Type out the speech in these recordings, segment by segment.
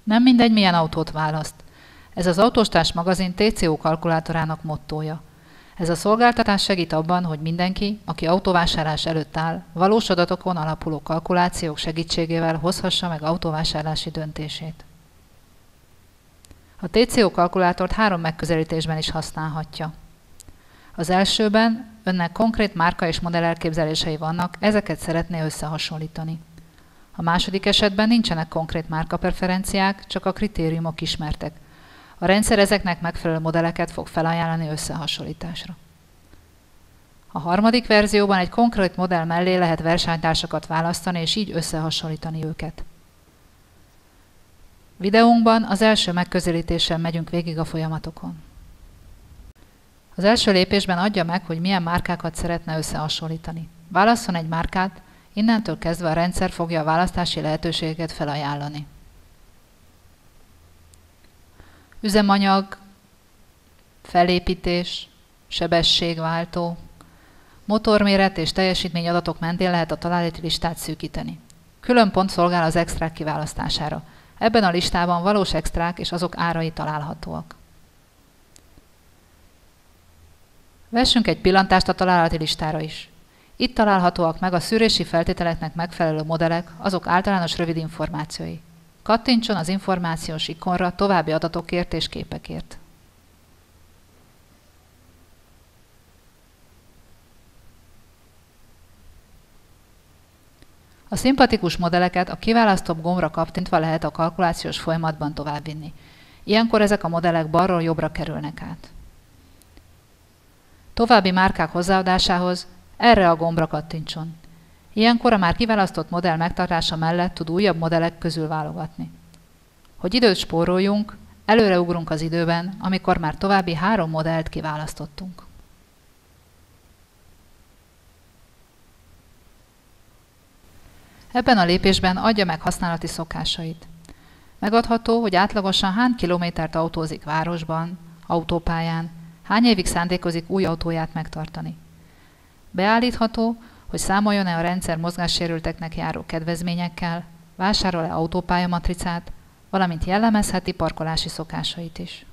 Nem mindegy, milyen autót választ. Ez az Autóstárs magazin TCO kalkulátorának mottója. Ez a szolgáltatás segít abban, hogy mindenki, aki autóvásárlás előtt áll, valós adatokon alapuló kalkulációk segítségével hozhassa meg autóvásárlási döntését. A TCO kalkulátort 3 megközelítésben is használhatja. Az elsőben önnek konkrét márka és modell elképzelései vannak, ezeket szeretné összehasonlítani. A második esetben nincsenek konkrét márkapreferenciák, csak a kritériumok ismertek. A rendszer ezeknek megfelelő modelleket fog felajánlani összehasonlításra. A harmadik verzióban egy konkrét modell mellé lehet versenytársakat választani, és így összehasonlítani őket. Videónkban az első megközelítéssel megyünk végig a folyamatokon. Az első lépésben adja meg, hogy milyen márkákat szeretne összehasonlítani. Válasszon egy márkát, innentől kezdve a rendszer fogja a választási lehetőségeket felajánlani. Üzemanyag, felépítés, sebességváltó, motorméret és teljesítmény adatok mentén lehet a találati listát szűkíteni. Külön pont szolgál az extrák kiválasztására. Ebben a listában valós extrák és azok árai találhatóak. Vessünk egy pillantást a találati listára is. Itt találhatóak meg a szűrési feltételeknek megfelelő modellek, azok általános rövid információi. Kattintson az információs ikonra további adatokért és képekért. A szimpatikus modelleket a kiválasztóbb gombra kattintva lehet a kalkulációs folyamatban továbbvinni. Ilyenkor ezek a modellek balról jobbra kerülnek át. További márkák hozzáadásához erre a gombra kattintson. Ilyenkor a már kiválasztott modell megtartása mellett tud újabb modellek közül válogatni. Hogy időt spóroljunk, előreugrunk az időben, amikor már további 3 modellt kiválasztottunk. Ebben a lépésben adja meg használati szokásait. Megadható, hogy átlagosan hány kilométert autózik városban, autópályán, hány évig szándékozik új autóját megtartani. Beállítható, hogy számoljon-e a rendszer mozgássérülteknek járó kedvezményekkel, vásárol-e autópályamatricát, valamint jellemezheti parkolási szokásait is.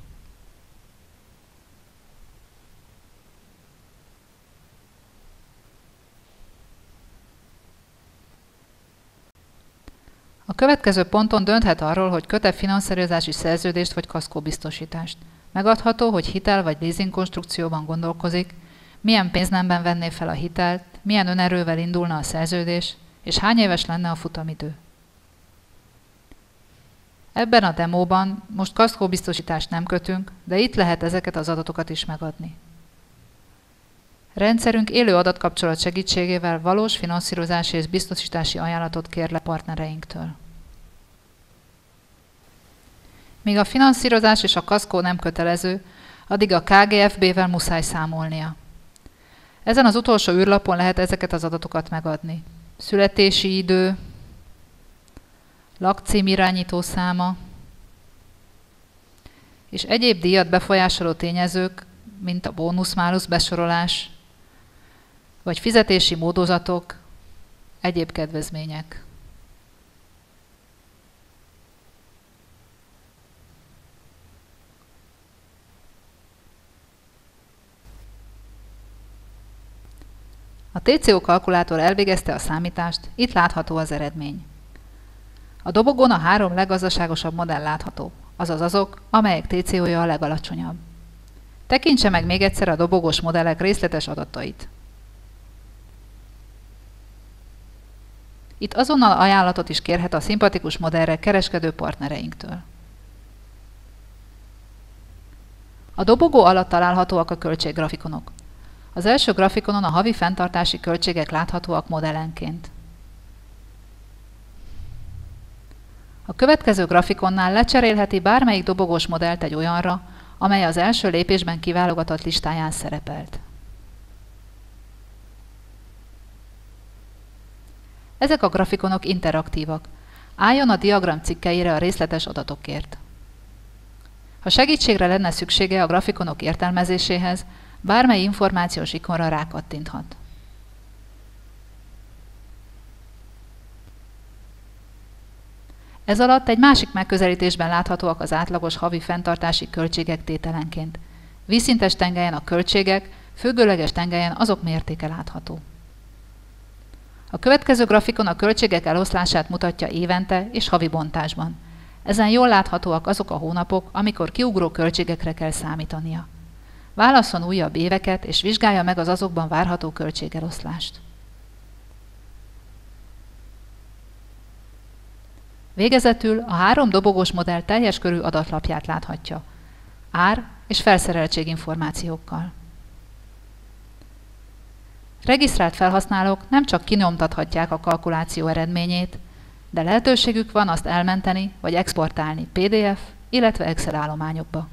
A következő ponton dönthet arról, hogy köt-e finanszírozási szerződést vagy kaszkóbiztosítást. Megadható, hogy hitel vagy leasing konstrukcióban gondolkozik, milyen pénznemben venné fel a hitelt, milyen önerővel indulna a szerződés, és hány éves lenne a futamidő. Ebben a demóban most kaszkóbiztosítást nem kötünk, de itt lehet ezeket az adatokat is megadni. Rendszerünk élő adatkapcsolat segítségével valós finanszírozási és biztosítási ajánlatot kér le partnereinktől. Míg a finanszírozás és a kaszkó nem kötelező, addig a KGFB-vel muszáj számolnia. Ezen az utolsó űrlapon lehet ezeket az adatokat megadni. Születési idő, lakcím irányító száma, és egyéb díjat befolyásoló tényezők, mint a bónusz-málusz besorolás, vagy fizetési módozatok, egyéb kedvezmények. A TCO kalkulátor elvégezte a számítást, itt látható az eredmény. A dobogón a 3 leggazdaságosabb modell látható, azaz azok, amelyek TCO-ja a legalacsonyabb. Tekintse meg még egyszer a dobogós modellek részletes adatait. Itt azonnal ajánlatot is kérhet a szimpatikus modellre kereskedő partnereinktől. A dobogó alatt találhatóak a költséggrafikonok. Az első grafikonon a havi fenntartási költségek láthatóak modellenként. A következő grafikonnál lecserélheti bármelyik dobogós modellt egy olyanra, amely az első lépésben kiválogatott listáján szerepelt. Ezek a grafikonok interaktívak. Álljon a diagram cikkeire a részletes adatokért. Ha segítségre lenne szüksége a grafikonok értelmezéséhez, bármely információs ikonra rákattinthat. Ez alatt egy másik megközelítésben láthatóak az átlagos havi fenntartási költségek tételenként. Vízszintes tengelyen a költségek, függőleges tengelyen azok mértéke látható. A következő grafikon a költségek eloszlását mutatja évente és havi bontásban. Ezen jól láthatóak azok a hónapok, amikor kiugró költségekre kell számítania. Válasszon újabb éveket, és vizsgálja meg az azokban várható költségeloszlást. Végezetül a 3 dobogós modell teljes körű adatlapját láthatja, ár és felszereltség információkkal. Regisztrált felhasználók nem csak kinyomtathatják a kalkuláció eredményét, de lehetőségük van azt elmenteni vagy exportálni PDF, illetve Excel állományokba.